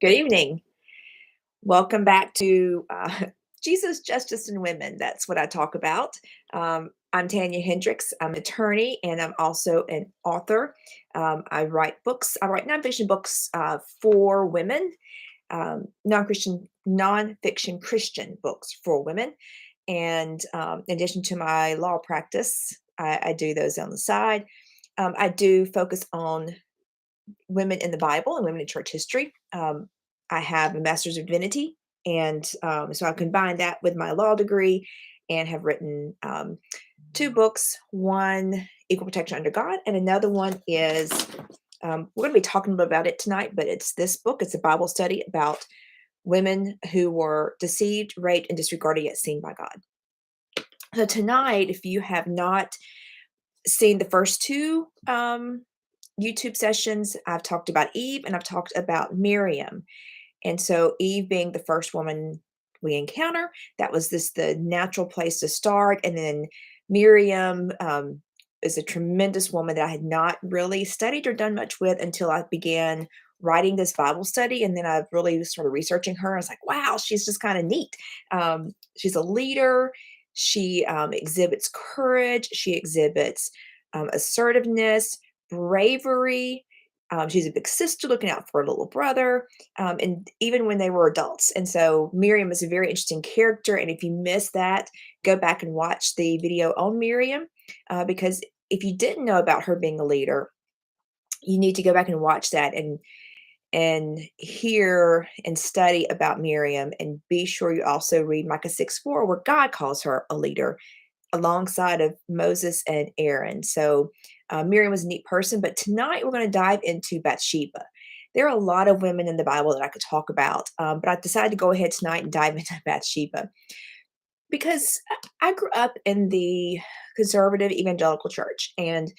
Good evening. Welcome back to Jesus, Justice, and Women. That's what I talk about. I'm Tanya Hendricks. I'm an attorney and I'm also an author. I write books. I write nonfiction books for women, nonfiction Christian books for women. And in addition to my law practice, I do those on the side. I do focus on women in the Bible and women in church history. I have a master's of divinity, and so I combine that with my law degree and have written two books. One, Equal Protection Under God, and another one is we're going to be talking about it tonight, but it's this book. It's a Bible study about women who were deceived, raped, and disregarded yet seen by God. So tonight, if you have not seen the first two YouTube sessions, I've talked about Eve and I've talked about Miriam. And so Eve being the first woman we encounter, that was the natural place to start. And then Miriam is a tremendous woman that I had not really studied or done much with until I began writing this Bible study. And then I really started researching her. I was like, wow, she's just kind of neat. She's a leader. She exhibits courage. She exhibits assertiveness, bravery. She's a big sister looking out for a little brother, and even when they were adults. And so Miriam is a very interesting character. And if you missed that, go back and watch the video on Miriam, because if you didn't know about her being a leader, you need to go back and watch that and hear and study about Miriam. And be sure you also read Micah 6:4, where God calls her a leader alongside of Moses and Aaron. So Miriam was a neat person, but tonight we're going to dive into Bathsheba. There are a lot of women in the Bible that I could talk about, but I decided to go ahead tonight and dive into Bathsheba because I grew up in the conservative evangelical church, and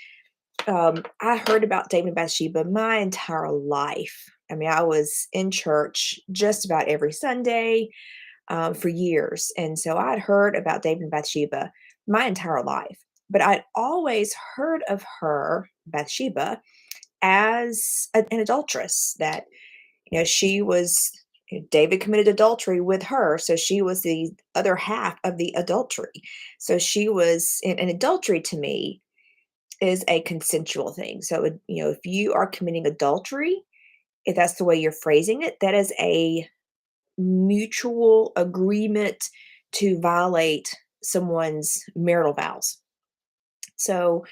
I heard about David and Bathsheba my entire life. I mean, I was in church just about every Sunday for years. And so I'd heard about David and Bathsheba my entire life, but I'd always heard of her, Bathsheba, as an adulteress, that, she was, David committed adultery with her. So she was the other half of the adultery. So she was, and adultery to me is a consensual thing. So, if you are committing adultery, if that's the way you're phrasing it, that is a mutual agreement to violate someone's marital vows. So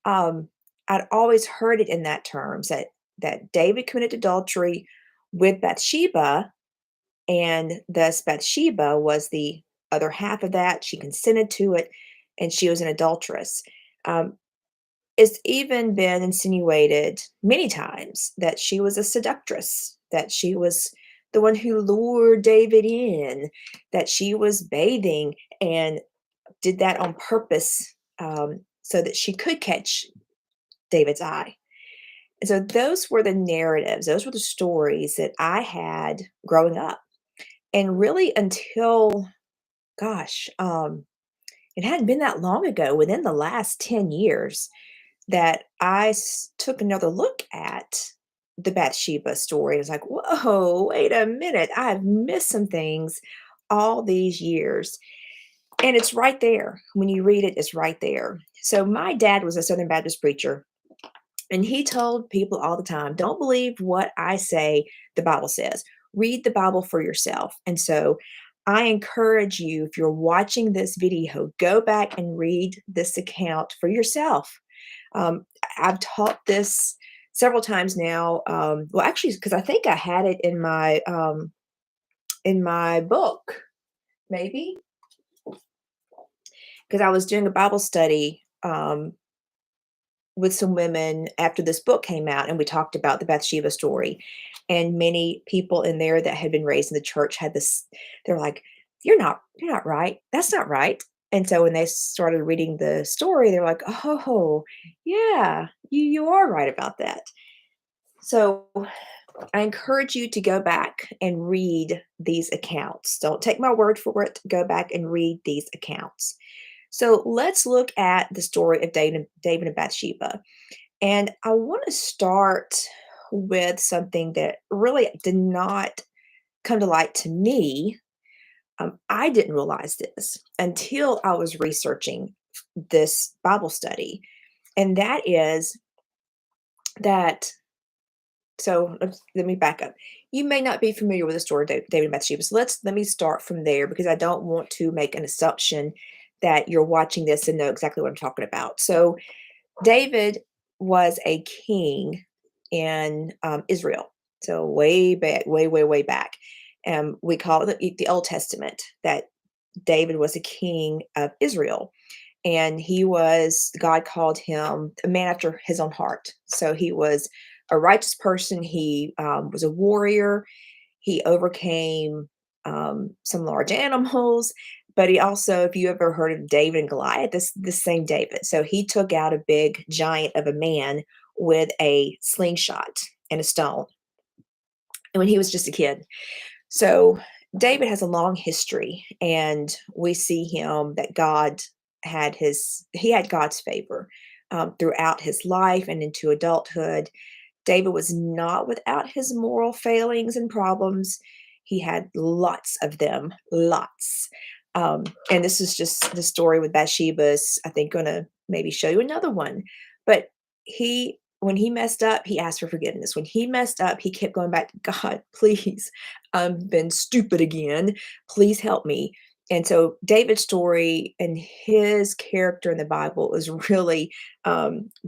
I'd always heard it in that terms that David committed adultery with Bathsheba, and thus Bathsheba was the other half of that. She consented to it, and she was an adulteress. Um, it's even been insinuated many times that she was a seductress, that she was the one who lured David in, that she was bathing and did that on purpose, so that she could catch David's eye. And so those were the narratives, those were the stories that I had growing up. And really until, gosh, it hadn't been that long ago, within the last 10 years, that I took another look at the Bathsheba story. I was like, whoa, wait a minute. I've missed some things all these years. And it's right there. When you read it, it's right there. So my dad was a Southern Baptist preacher, and he told people all the time, don't believe what I say the Bible says. Read the Bible for yourself. And so I encourage you, if you're watching this video, go back and read this account for yourself. I've taught this several times now. Well, actually, because I think I had it in my book, maybe, because I was doing a Bible study with some women after this book came out, and we talked about the Bathsheba story. And many people in there that had been raised in the church had this. They're like, you're not right. That's not right." And so when they started reading the story, they're like, "Oh, yeah, you are right about that." So I encourage you to go back and read these accounts. Don't take my word for it. Go back and read these accounts. So let's look at the story of David and Bathsheba. And I want to start with something that really did not come to light to me. I didn't realize this until I was researching this Bible study, and that is that. So let me back up. You may not be familiar with the story of David and Bathsheba. So let me start from there because I don't want to make an assumption that you're watching this and know exactly what I'm talking about. So David was a king in Israel. So way back, way back. We call it the Old Testament, that David was a king of Israel. And God called him a man after his own heart. So he was a righteous person. He was a warrior. He overcame some large animals, but he also, if you ever heard of David and Goliath, this same David. So he took out a big giant of a man with a slingshot and a stone, and when he was just a kid. So David has a long history, and we see him that he had God's favor throughout his life and into adulthood. David was not without his moral failings and problems. He had lots of them, lots. And this is just the story with Bathsheba's, I think, going to maybe show you another one. But when he messed up, he asked for forgiveness. When he messed up, he kept going back to God, please, I've been stupid again. Please help me. And so David's story and his character in the Bible is really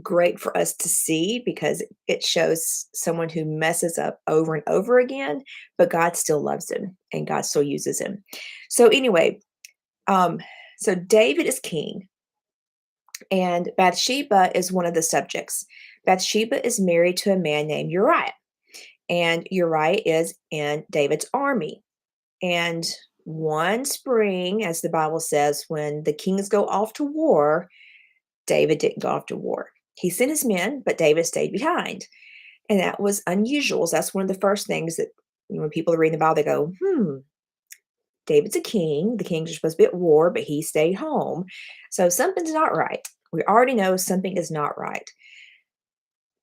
great for us to see because it shows someone who messes up over and over again, but God still loves him and God still uses him. So anyway, um, so David is king, and Bathsheba is one of the subjects. Bathsheba is married to a man named Uriah, and Uriah is in David's army. And one spring, as the Bible says, when the kings go off to war, David didn't go off to war. He sent his men, but David stayed behind. And that was unusual. So that's one of the first things that when people are reading the Bible, they go, David's a king. The kings are supposed to be at war, but he stayed home. So something's not right. We already know something is not right.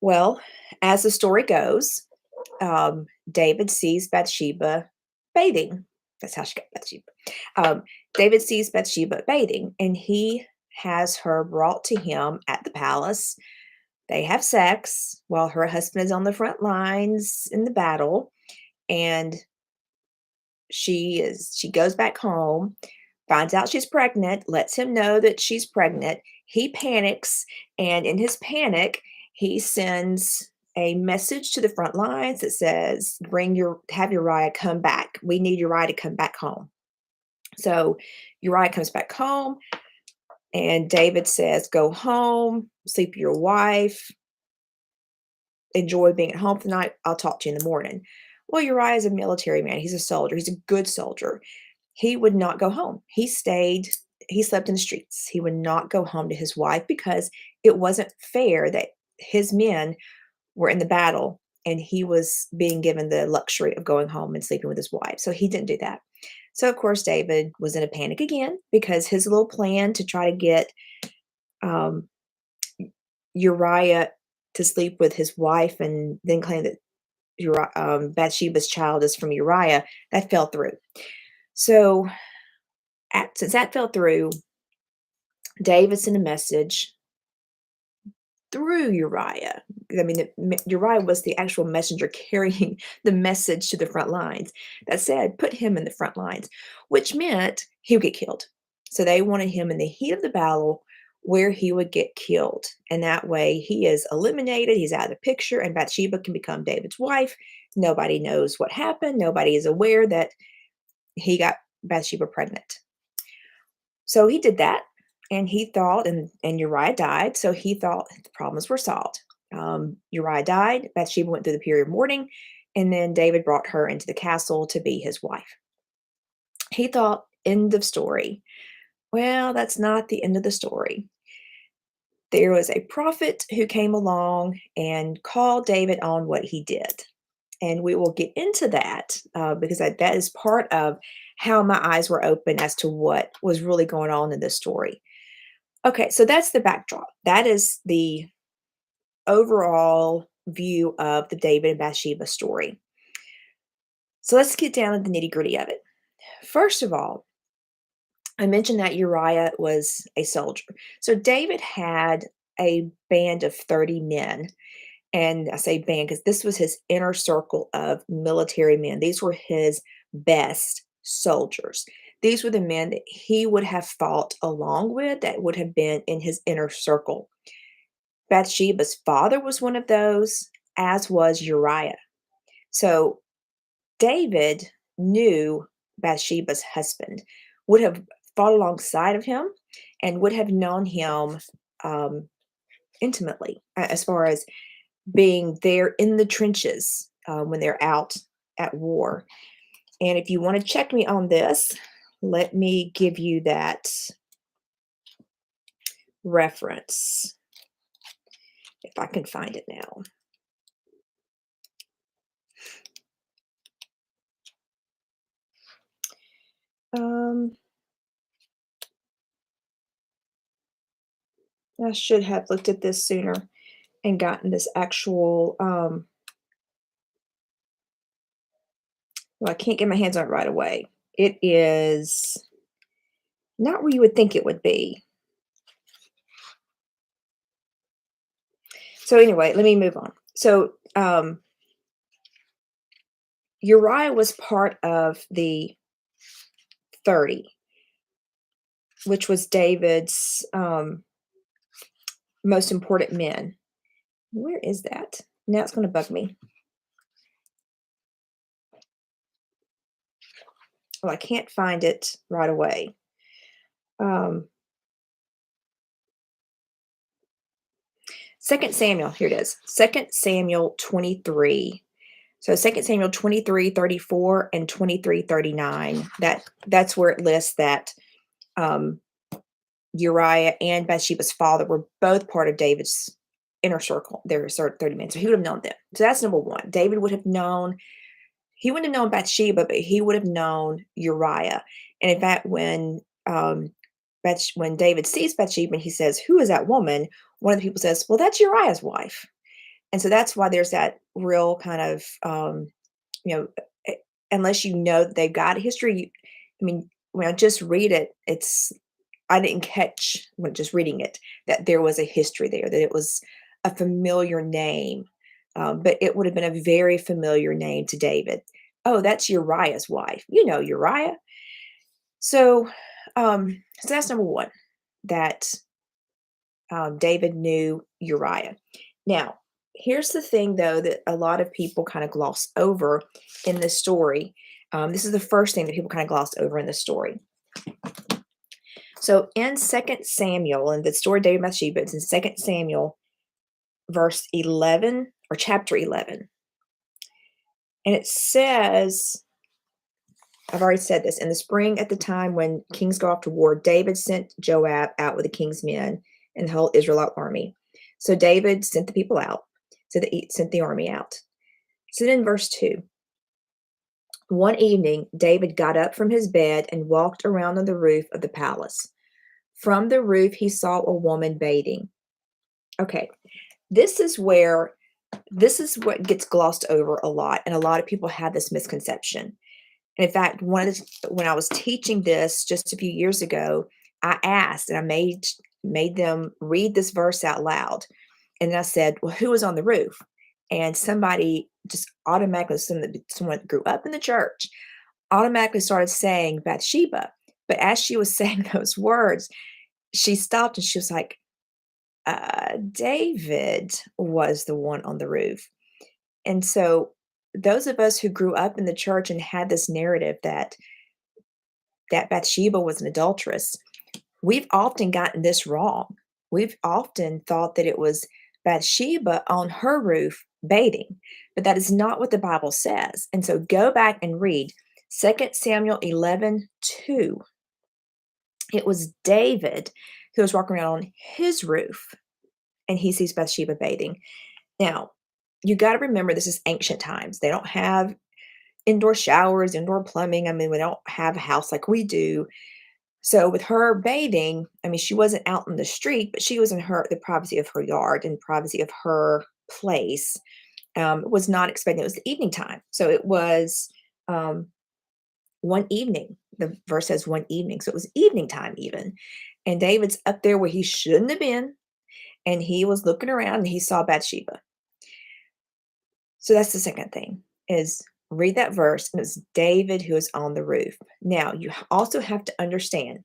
Well, as the story goes, David sees Bathsheba bathing. That's how she got Bathsheba. David sees Bathsheba bathing, and he has her brought to him at the palace. They have sex while her husband is on the front lines in the battle, and she goes back home, finds out she's pregnant, lets him know that she's pregnant. He panics, and in his panic, he sends a message to the front lines that says, have Uriah come back. We need Uriah to come back home. So Uriah comes back home, and David says, go home, sleep with your wife, enjoy being at home tonight. I'll talk to you in the morning. Well, Uriah is a military man. He's a soldier. He's a good soldier. He would not go home. He slept in the streets. He would not go home to his wife because it wasn't fair that his men were in the battle and he was being given the luxury of going home and sleeping with his wife. So he didn't do that. So, of course, David was in a panic again because his little plan to try to get um, Uriah to sleep with his wife and then claim that Bathsheba's child is from Uriah, that fell through. So, since that fell through, David sent a message through Uriah. I mean, Uriah was the actual messenger carrying the message to the front lines that said, put him in the front lines, which meant he would get killed. So they wanted him in the heat of the battle where he would get killed. And that way he is eliminated. He's out of the picture, and Bathsheba can become David's wife. Nobody knows what happened. Nobody is aware that he got Bathsheba pregnant. So he did that. And he thought, and Uriah died, so he thought the problems were solved. Uriah died, Bathsheba went through the period of mourning, and then David brought her into the castle to be his wife. He thought, end of story. Well, that's not the end of the story. There was a prophet who came along and called David on what he did. And we will get into that because that is part of how my eyes were open as to what was really going on in this story. Okay, so that's the backdrop. That is the overall view of the David and Bathsheba story. So let's get down to the nitty gritty of it. First of all, I mentioned that Uriah was a soldier. So David had a band of 30 men. And I say band because this was his inner circle of military men. These were his best soldiers. These were the men that he would have fought along with, that would have been in his inner circle. Bathsheba's father was one of those, as was Uriah. So David knew Bathsheba's husband, would have fought alongside of him, and would have known him um, intimately, as far as being there in the trenches when they're out at war. And if you want to check me on this, let me give you that reference if I can find it now. Um, I should have looked at this sooner and gotten this actual. Well, I can't get my hands on it right away. It is not where you would think it would be. So anyway, let me move on. So Uriah was part of the 30, which was David's most important men. Where is that? Now it's going to bug me. Well, I can't find it right away. Um, 2 Samuel, here it is. 2 Samuel 23. So 2 Samuel 23:34 and 23:39. That's where it lists that um, Uriah and Bathsheba's father were both part of David's inner circle. There were 30 men. So he would have known them. So that's number one. David would have known, he wouldn't have known Bathsheba, but he would have known Uriah. And in fact, when David sees Bathsheba and he says, "Who is that woman?" One of the people says, "Well, that's Uriah's wife." And so that's why there's that real kind of, you know, eh, unless you know that they've got a history, I mean, when I just read it, I didn't catch when just reading it that there was a history there, that it was a familiar name. But it would have been a very familiar name to David. Oh, that's Uriah's wife. You know Uriah. So, so that's number one, that David knew Uriah. Now, here's the thing, though, that a lot of people kind of gloss over in this story. This is the first thing that people kind of gloss over in the story. So in 2 Samuel, and the story of David and Bathsheba, it's in 2 Samuel, verse 11, or chapter 11. And it says, I've already said this, in the spring at the time when kings go off to war, David sent Joab out with the king's men and the whole Israelite army. So David sent the people out, so he sent the army out. So then in verse 2, one evening, David got up from his bed and walked around on the roof of the palace. From the roof, he saw a woman bathing. Okay, this is what gets glossed over a lot, and a lot of people have this misconception. And in fact, when I was teaching this just a few years ago, I asked and I made them read this verse out loud. And then I said, "Well, who was on the roof?" And somebody just automatically, someone that grew up in the church, automatically started saying Bathsheba. But as she was saying those words, she stopped and she was like, David was the one on the roof. And so those of us who grew up in the church and had this narrative that Bathsheba was an adulteress, we've often gotten this wrong. We've often thought that it was Bathsheba on her roof bathing, but that is not what the Bible says. And so go back and read 2 Samuel 11:2. It was David who was walking around on his roof, and he sees Bathsheba bathing. Now, you got to remember, this is ancient times. They don't have indoor showers, indoor plumbing. I mean, we don't have a house like we do. So with her bathing, I mean, she wasn't out in the street, but she was in the privacy of her yard and privacy of her place, was not expecting. It was the evening time. So it was um, one evening. The verse says one evening. So it was evening time even. And David's up there where he shouldn't have been. And he was looking around and he saw Bathsheba. So that's the second thing is read that verse. And it's David who is on the roof. Now, you also have to understand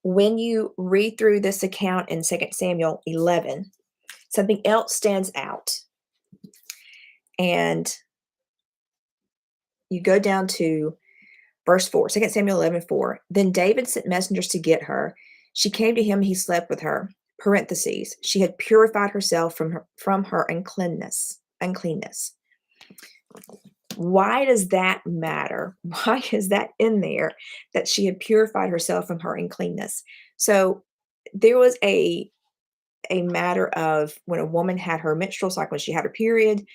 when you read through this account in 2 Samuel 11, something else stands out. And you go down to verse 4, 2 Samuel 11:4. Then David sent messengers to get her. She came to him, he slept with her. Parentheses. She had purified herself from her uncleanness. Why does that matter? Why is that in there that she had purified herself from her uncleanness? So there was a matter of when a woman had her menstrual cycle, when she had her period,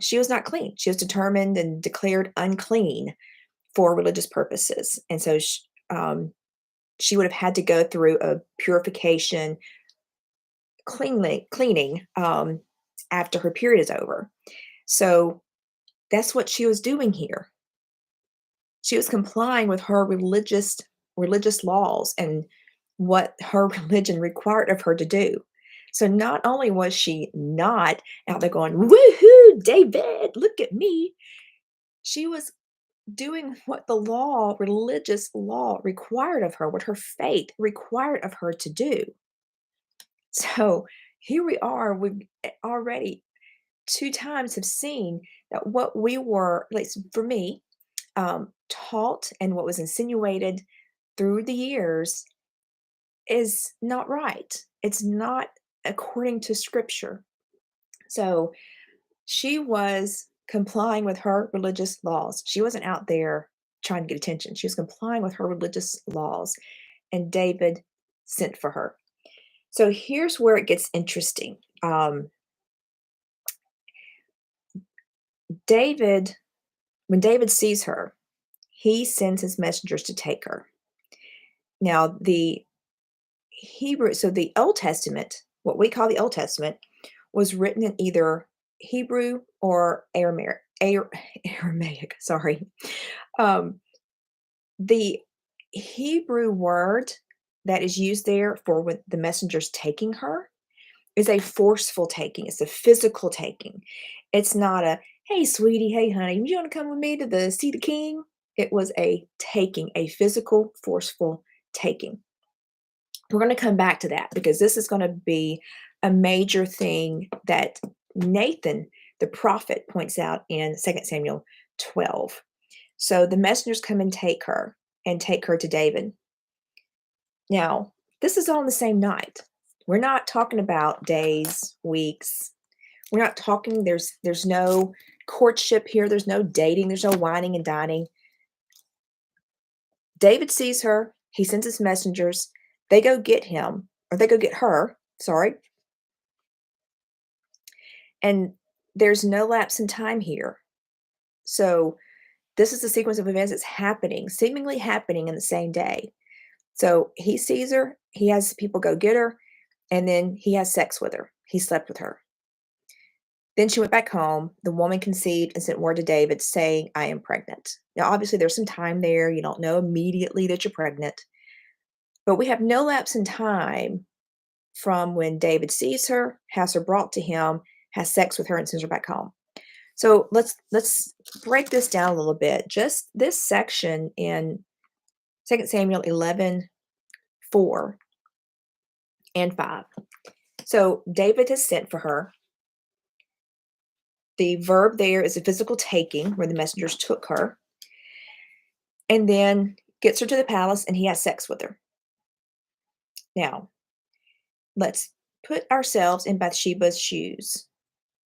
she was not clean. She was determined and declared unclean for religious purposes. And so she would have had to go through a purification, cleaning after her period is over. So that's what she was doing here. She was complying with her religious laws and what her religion required of her to do. So not only was she not out there going, "Woohoo, David, look at me," she was doing what the religious law required of her, what her faith required of her to do. So here we are. We've already 2 times have seen that what we were, at least for me, taught and what was insinuated through the years is not right. It's not according to scripture. So she was complying with her religious laws. She wasn't out there trying to get attention. She was complying with her religious laws, and David sent for her. So here's where it gets interesting. When David sees her, he sends his messengers to take her. Now, the Old Testament, what we call the Old Testament, was written in either Hebrew or Aramaic, sorry. The Hebrew word that is used there for when the messengers taking her is a forceful taking. It's a physical taking. It's not a, "Hey, sweetie, hey, honey, you want to come with me to see the king?" It was a taking, a physical, forceful taking. We're going to come back to that because this is going to be a major thing that Nathan, the prophet, points out in 2 Samuel 12. So the messengers come and take her to David. Now, this is all on the same night. We're not talking about days, weeks. We're not talking, there's no courtship here. There's no dating. There's no whining and dining. David sees her. He sends his messengers. They go get her, sorry. And there's no lapse in time here. So this is the sequence of events that's seemingly happening in the same day. So he sees her, he has people go get her, and then he has sex with her. He slept with her. Then she went back home. The woman conceived and sent word to David saying, "I am pregnant." Now, obviously, there's some time there. You don't know immediately that you're pregnant. But we have no lapse in time from when David sees her, has her brought to him, has sex with her, and sends her back home. So let's break this down a little bit. Just this section in 2 Samuel 11, 4 and 5. So David has sent for her. The verb there is a physical taking, where the messengers took her, and then gets her to the palace, and he has sex with her. Now, let's put ourselves in Bathsheba's shoes.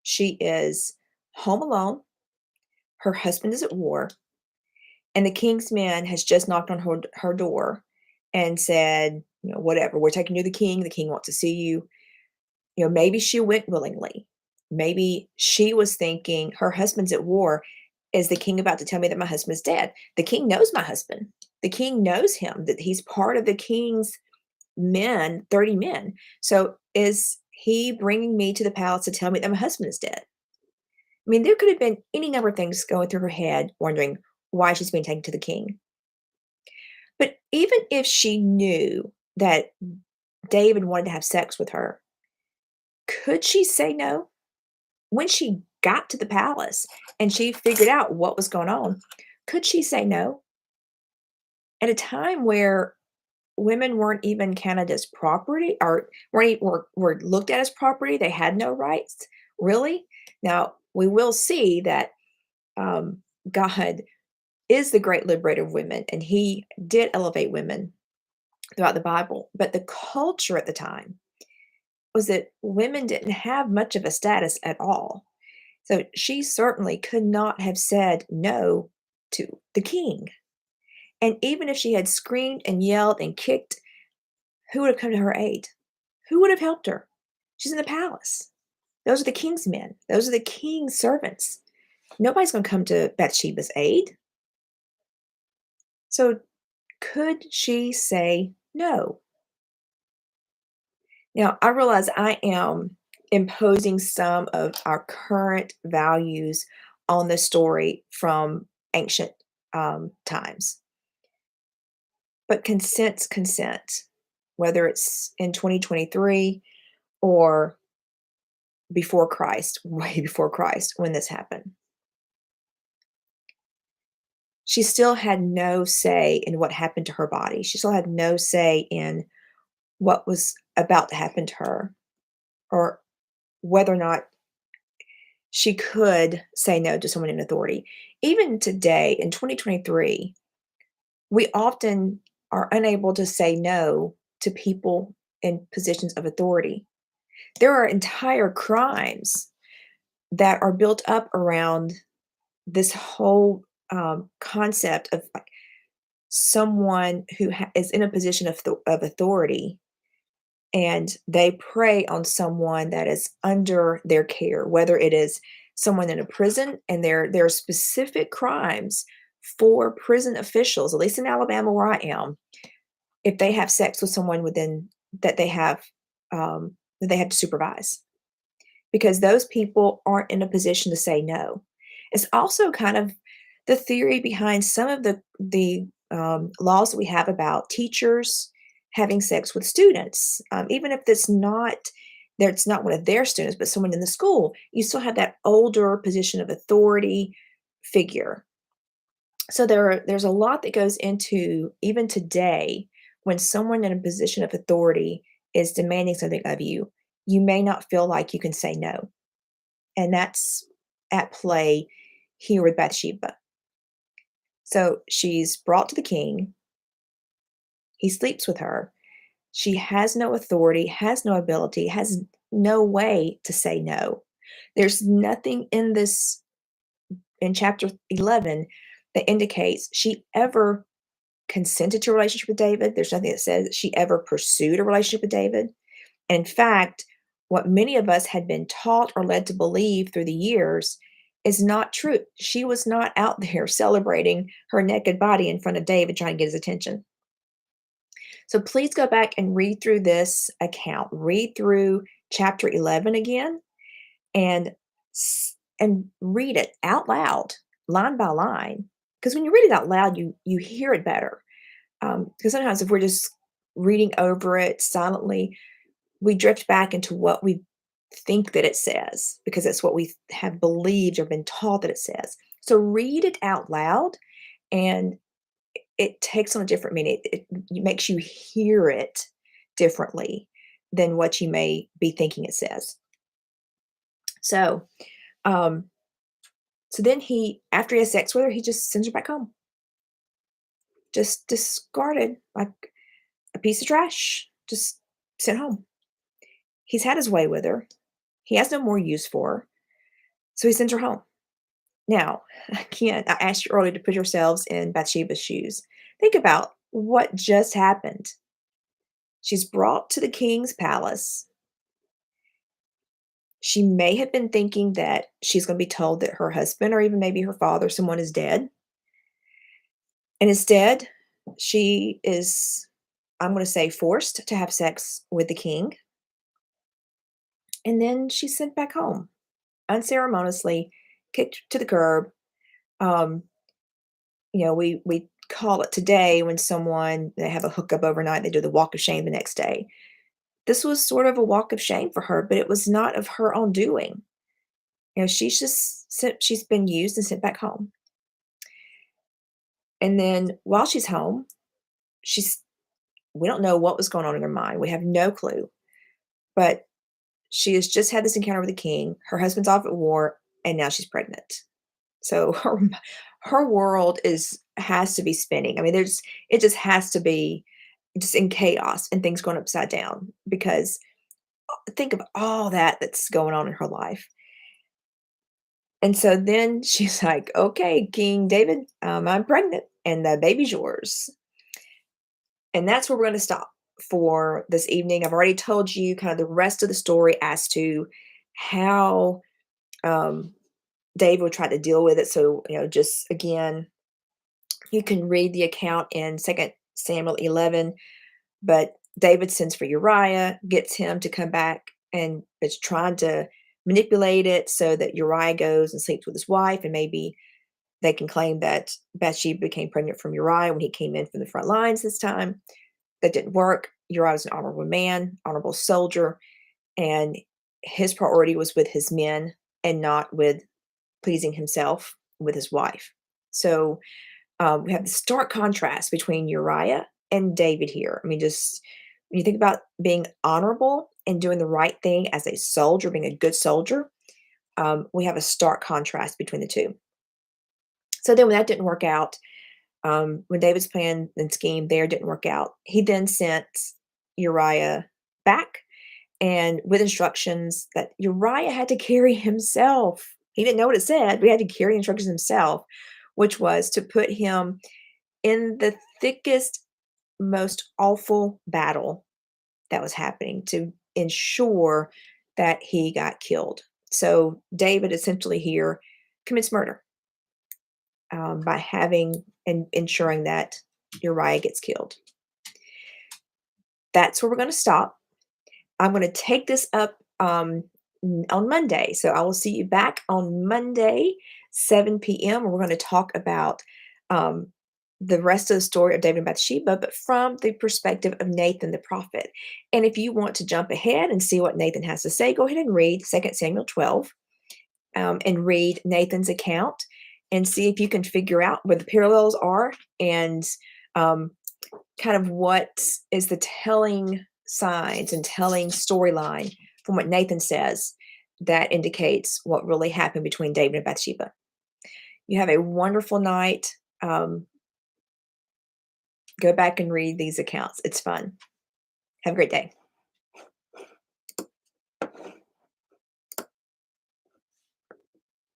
She is home alone. Her husband is at war, and the king's man has just knocked on her door and said, whatever, we're taking you to the king. The king wants to see you. Maybe she went willingly. Maybe she was thinking her husband's at war. Is the king about to tell me that my husband is dead? The king knows my husband. The king knows him, that he's part of the king's men, 30 men. So is he bringing me to the palace to tell me that my husband is dead? I mean, there could have been any number of things going through her head, wondering why she's being taken to the king. But even if she knew that David wanted to have sex with her, could she say no? When she got to the palace and she figured out what was going on, could she say no? At a time where women weren't even counted as property or were looked at as property, they had no rights. Really? Now, we will see that um, God is the great liberator of women, and he did elevate women throughout the Bible. But the culture at the time was that women didn't have much of a status at all. So she certainly could not have said no to the king. And even if she had screamed and yelled and kicked, who would have come to her aid? Who would have helped her? She's in the palace. Those are the king's men. Those are the king's servants. Nobody's going to come to Bathsheba's aid. So could she say no? Now, I realize I am imposing some of our current values on the story from ancient times, but consent's consent, whether it's in 2023 or before Christ, way before Christ, when this happened. She still had no say in what happened to her body. She still had no say in what was about to happen to her or whether or not she could say no to someone in authority. Even today in 2023, we often are unable to say no to people in positions of authority. There are entire crimes that are built up around this whole concept of like someone who is in a position of authority and they prey on someone that is under their care, whether it is someone in a prison, and there are specific crimes for prison officials, at least in Alabama where I am, if they have sex with someone within that that they have to supervise, because those people aren't in a position to say no. It's also kind of the theory behind some of the laws that we have about teachers having sex with students, even if it's not one of their students, but someone in the school. You still have that older position of authority figure. So there's a lot that goes into even today when someone in a position of authority is demanding something of you. You may not feel like you can say no, and that's at play here with Bathsheba. So she's brought to the king. He sleeps with her. She has no authority, has no ability, has no way to say no. There's nothing in chapter 11 that indicates she ever consented to a relationship with David. There's nothing that says that she ever pursued a relationship with David. In fact, what many of us had been taught or led to believe through the years is not true. She was not out there celebrating her naked body in front of David trying to get his attention. So please go back and read through this account. Read through chapter 11 again and and read it out loud, line by line. Because when you read it out loud, you hear it better. Because sometimes if we're just reading over it silently, we drift back into what we think that it says because it's what we have believed or been taught that it says. So read it out loud, and it takes on a different meaning. It makes you hear it differently than what you may be thinking it says. So, um, so then after he has sex with her, he just sends her back home, just discarded like a piece of trash, just sent home. He's had his way with her. He has no more use for her, so he sends her home. Now, again, I asked you earlier to put yourselves in Bathsheba's shoes. Think about what just happened. She's brought to the king's palace. She may have been thinking that she's going to be told that her husband or even maybe her father, someone is dead. And instead, she is, I'm going to say, forced to have sex with the king. And then she's sent back home unceremoniously, kicked to the curb. Um, we call it today when someone they have a hookup overnight, they do the walk of shame the next day. This was sort of a walk of shame for her, but it was not of her own doing. She's been used and sent back home. And then while she's home, she's we don't know what was going on in her mind. We have no clue. But she has just had this encounter with the king. Her husband's off at war, and now she's pregnant. So her world is has to be spinning. I mean, it just has to be just in chaos and things going upside down because think of all that's going on in her life. And so then she's like, "Okay, King David, I'm pregnant, and the baby's yours." And that's where we're going to stop for this evening. I've already told you kind of the rest of the story as to how um, David would try to deal with it. So, just again, you can read the account in 2 Samuel 11. But David sends for Uriah, gets him to come back, and is trying to manipulate it so that Uriah goes and sleeps with his wife, and maybe they can claim that Bathsheba became pregnant from Uriah when he came in from the front lines this time. That didn't work. Uriah was an honorable man, honorable soldier, and his priority was with his men and not with pleasing himself with his wife. So we have the stark contrast between Uriah and David here. I mean, just when you think about being honorable and doing the right thing as a soldier, being a good soldier, we have a stark contrast between the two. So then when that didn't work out, when David's plan and scheme there didn't work out, he then sent Uriah back and with instructions that Uriah had to carry himself. He didn't know what it said, but he had to carry instructions himself, which was to put him in the thickest, most awful battle that was happening to ensure that he got killed. So David essentially here commits murder by having and ensuring that Uriah gets killed. That's where we're going to stop. I'm going to take this up on Monday. So I will see you back on Monday, 7 p.m., where we're going to talk about um, the rest of the story of David and Bathsheba, but from the perspective of Nathan the prophet. And if you want to jump ahead and see what Nathan has to say, go ahead and read 2 Samuel 12 and read Nathan's account and see if you can figure out where the parallels are and um, kind of what is the telling signs and telling storyline from what Nathan says that indicates what really happened between David and Bathsheba. You have a wonderful night. Go back and read these accounts. It's fun. Have a great day.